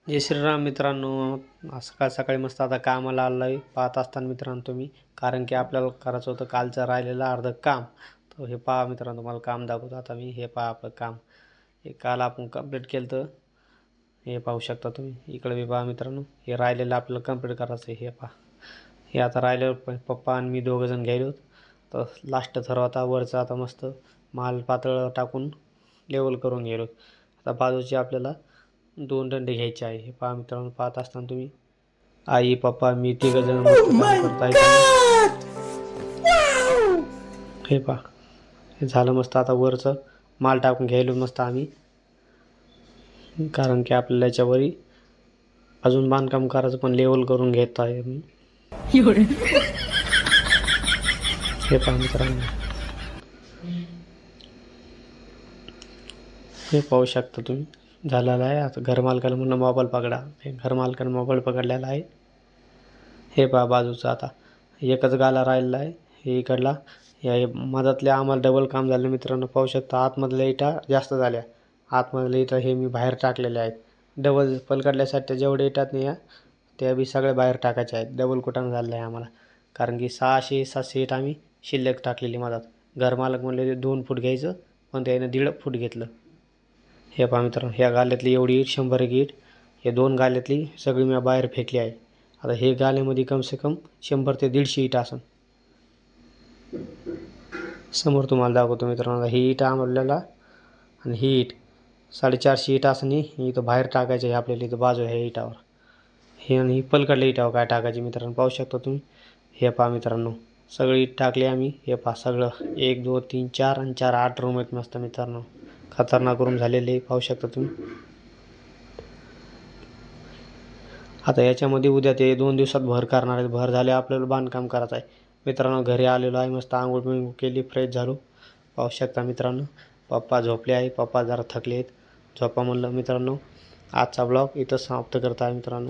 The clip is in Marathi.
जय श्रीराम मित्रांनो. सकाळ सकाळी मस्त आता कामाला आलो आहे. पाहत असताना मित्रांनो तुम्ही, कारण की आपल्याला करायचं होतं कालचं राहिलेलं अर्धं काम. तर हे पहा मित्रांनो, तुम्हाला काम दाखवतो आता मी. हे पहा आपलं काम, हे काल आपण कंप्लीट केलं. तर हे पाहू शकता तुम्ही. इकडे बी पहा मित्रांनो, हे राहिलेलं आपल्याला कंप्लीट करायचं आहे. हे पहा, हे आता राहिलेलं पप्पा आणि मी दोघंजण घ्यायलो. तर लास्ट थर आता वरचा आता मस्त माल पातळ टाकून लेवल करून गेलो. आता बाजूची आपल्याला 2 दंडे घ्यायचे आहे. हे पहा मित्रांनो, पाहत असताना तुम्ही, आई पप्पा मी तिघंजण मस्त काम करत आहे. हे पहा, हे झालं मस्त. आता वरचं माल टाकून घ्यायलो मस्त आम्ही, कारण की आपल्याला याच्यावरी अजून बांधकाम करायचं, पण लेवल करून घेत आहे मी. हे पहा मित्रांनो, हे पाहू शकता तुम्ही, झालेलं आहे. आता घरमालकाला म्हणलं मोबाईल पकडा, हे घरमालकानं मोबाईल पकडलेला आहे. हे पहा बाजूचं आता एकच गाला राहिलेला आहे. हे इकडला या मधातल्या आम्हाला डबल काम झालं मित्रांनो. पाहू शकता आतमधल्या इटा जास्त झाल्या. आतमधल्या इटा हे मी बाहेर टाकलेल्या आहेत. डबल पलकडल्यासाठी जेवढे इटात नाही या त्या बी सगळ्या बाहेर टाकायच्या आहेत. डबल कुटाण झालेलं आहे आम्हाला, कारण की 600-700 इट आम्ही शिल्लक टाकलेली मधात. घरमालक म्हणले 2 फूट घ्यायचं, पण त्याने 1.5 फूट घेतलं. हे पहा मित्रांनो, ह्या गाल्यातली एवढी ईट 100 ईट, हे 2 गाल्यातली सगळी मी बाहेर फेकली आहे. आता हे गाल्यामध्ये कम से कम 100 ते 150 ईट असन. समोर तुम्हाला दाखवतो मित्रांनो. ही ईट आपल्याला आणि ही ईट 450 ईट असं ही इथं बाहेर टाकायची आहे आपल्याला. इथं बाजू आहे इटावर हे, आणि ही पलकडल्या इटावर काय टाकायची मित्रांनो. पाहू शकता तुम्ही. हे पहा मित्रांनो, सगळी ईट टाकली आम्ही. हे पहा सगळं 1 2 3 4 आणि 4 8 रूम आहेत मस्त मित्रांनो. खतरनाक रूम झालेले पाहू शकता तुम्ही. आता याच्यामध्ये उद्या ते 2 दिवसात भर करणार आहेत. भर झाले आपल्याला बांधकाम करायचं आहे मित्रांनो. घरी आलेलो आहे, मस्त आंघोळ बिंघोळ केली, फ्रेश झालो. पाहू शकता मित्रांनो, पप्पा झोपले आहे. पप्पा जरा थकले आहेत, झोपा म्हणलं मित्रांनो. आजचा ब्लॉग इथं समाप्त करत आहे मित्रांनो.